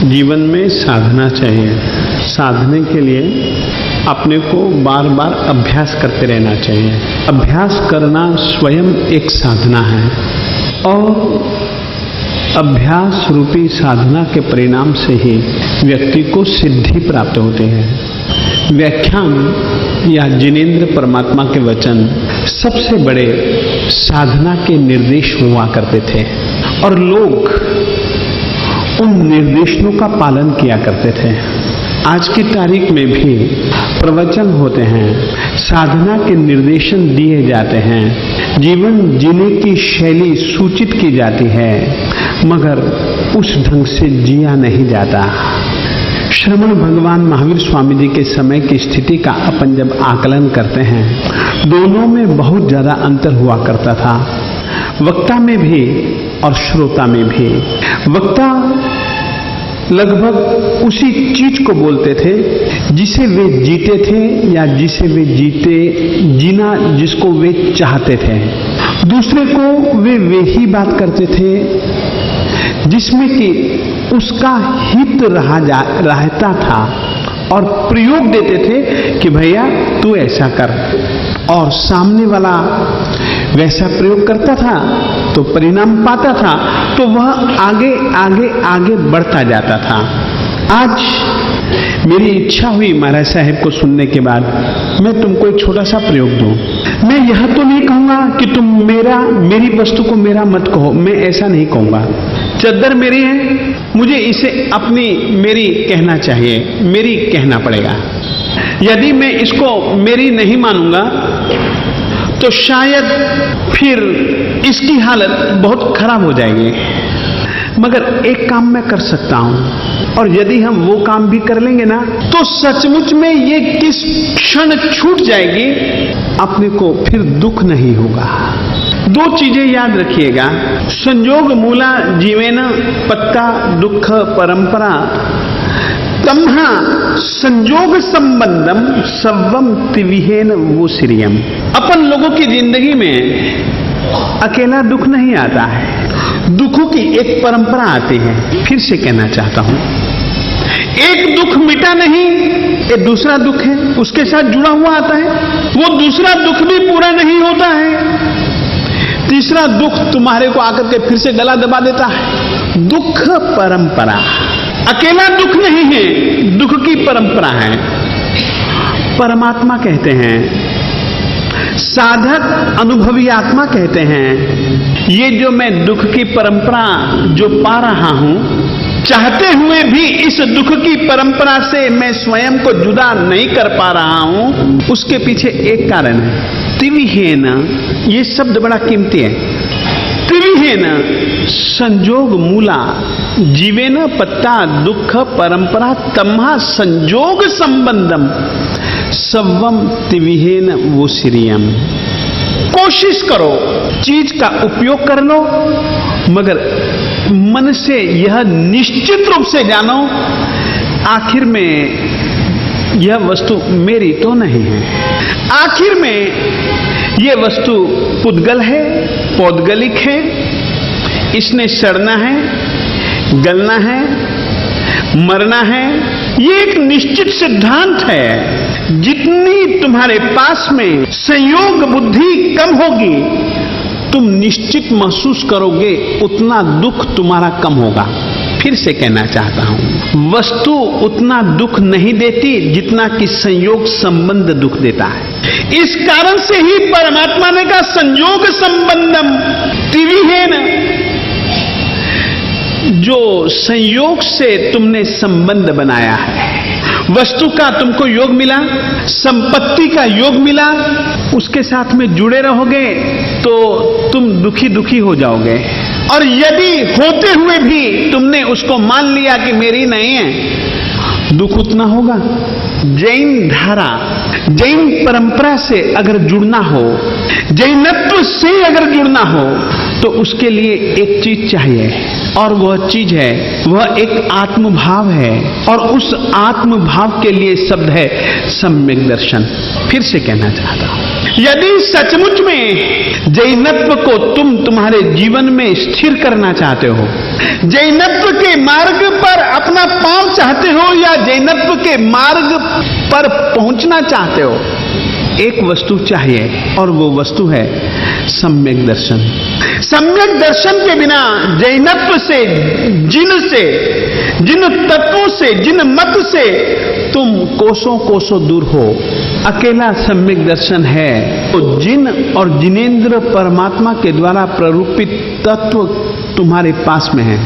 जीवन में साधना चाहिए। साधने के लिए अपने को बार बार अभ्यास करते रहना चाहिए। अभ्यास करना स्वयं एक साधना है और अभ्यास रूपी साधना के परिणाम से ही व्यक्ति को सिद्धि प्राप्त होती है। व्याख्यान या जिनेंद्र परमात्मा के वचन सबसे बड़े साधना के निर्देश हुआ करते थे और लोग उन निर्देशों का पालन किया करते थे। आज की तारीख में भी प्रवचन होते हैं, साधना के निर्देशन दिए जाते हैं, जीवन जीने की शैली सूचित की जाती है, मगर उस ढंग से जिया नहीं जाता। श्रमण भगवान महावीर स्वामी जी के समय की स्थिति का अपन जब आकलन करते हैं, दोनों में बहुत ज्यादा अंतर हुआ करता था, वक्ता में भी और श्रोता में भी। वक्ता लगभग उसी चीज को बोलते थे जिसे वे जीते थे या जिसे वे जीना जिसको वे चाहते थे। दूसरे को वे ही बात करते थे जिसमें कि उसका हित रहता था और प्रयोग देते थे कि भैया तू ऐसा कर, और सामने वाला वैसा प्रयोग करता था तो परिणाम पाता था, तो वह आगे आगे आगे बढ़ता जाता था। आज मेरी इच्छा हुई महाराज साहब को सुनने के बाद मैं तुमको एक छोटा सा प्रयोग दूं। मैं यह तो नहीं कहूंगा कि तुम मेरी वस्तु को मेरा मत कहो, मैं ऐसा नहीं कहूंगा। चद्दर मेरी है, मुझे इसे मेरी कहना चाहिए, मेरी कहना पड़ेगा। यदि मैं इसको मेरी नहीं मानूंगा तो शायद फिर इसकी हालत बहुत खराब हो जाएगी। मगर एक काम मैं कर सकता हूं, और यदि हम वो काम भी कर लेंगे ना तो सचमुच में ये किस क्षण छूट जाएगी, अपने को फिर दुख नहीं होगा। दो चीजें याद रखिएगा, संयोग मूला जीवेन पत्ता दुख परंपरा तम्हा संयोग संबंधम सव्वम त्रिविहेन वो श्रियम। अपन लोगों की जिंदगी में अकेला दुख नहीं आता है, दुखों की एक परंपरा आती है। फिर से कहना चाहता हूं, एक दुख मिटा नहीं, एक दूसरा दुख है उसके साथ जुड़ा हुआ आता है, वो दूसरा दुख भी पूरा नहीं होता है, तीसरा दुख तुम्हारे को आकर के फिर से गला दबा देता है। दुख परंपरा, अकेला दुख नहीं है, दुख की परंपरा है। परमात्मा कहते हैं, साधक अनुभवी आत्मा कहते हैं, ये जो मैं दुख की परंपरा जो पा रहा हूं, चाहते हुए भी इस दुख की परंपरा से मैं स्वयं को जुदा नहीं कर पा रहा हूं, उसके पीछे एक कारण है, त्रिविहेन। ये शब्द बड़ा कीमती है। त्रिविहेन संयोग मूला जीवेन पत्ता दुख परंपरा तम्हा संयोग संबंधम सव्वम त्रिविहेन वो श्रियम। कोशिश करो, चीज का उपयोग कर लो, मगर मन से यह निश्चित रूप से जानो आखिर में यह वस्तु मेरी तो नहीं है। आखिर में यह वस्तु पुद्गल है, पौद्गलिक है, इसने सड़ना है, गलना है, मरना है। ये एक निश्चित सिद्धांत है। जितनी तुम्हारे पास में संयोग बुद्धि कम होगी, तुम निश्चित महसूस करोगे उतना दुख तुम्हारा कम होगा। फिर से कहना चाहता हूं, वस्तु उतना दुख नहीं देती जितना कि संयोग संबंध दुख देता है। इस कारण से ही परमात्मा ने कहा संयोग संबंधम त्रिविहेन। जो संयोग से तुमने संबंध बनाया है, वस्तु का तुमको योग मिला, संपत्ति का योग मिला, उसके साथ में जुड़े रहोगे तो तुम दुखी हो जाओगे। और यदि होते हुए भी तुमने उसको मान लिया कि मेरी नहीं है, दुख उतना होगा। जैन धारा, जैन परंपरा से अगर जुड़ना हो, जैनत्व से अगर जुड़ना हो, तो उसके लिए एक चीज चाहिए, और वह चीज है, वह एक आत्मभाव है, और उस आत्मभाव के लिए शब्द है सम्यक दर्शन। फिर से कहना चाहता हूं, यदि सचमुच में जैनत्व को तुम तुम्हारे जीवन में स्थिर करना चाहते हो, जैनत्व के मार्ग पर अपना पांव चाहते हो, या जैनत्व के मार्ग पर पहुंचना चाहते हो, एक वस्तु चाहिए, और वो वस्तु है सम्यक दर्शन। सम्यक दर्शन के बिना जैनत्व से, जिन तत्वों से, जिन मत से तुम कोसों कोसों दूर हो, अकेला सम्यक दर्शन है तो जिन और जिनेंद्र परमात्मा के द्वारा प्ररूपित तत्व तुम्हारे पास में है।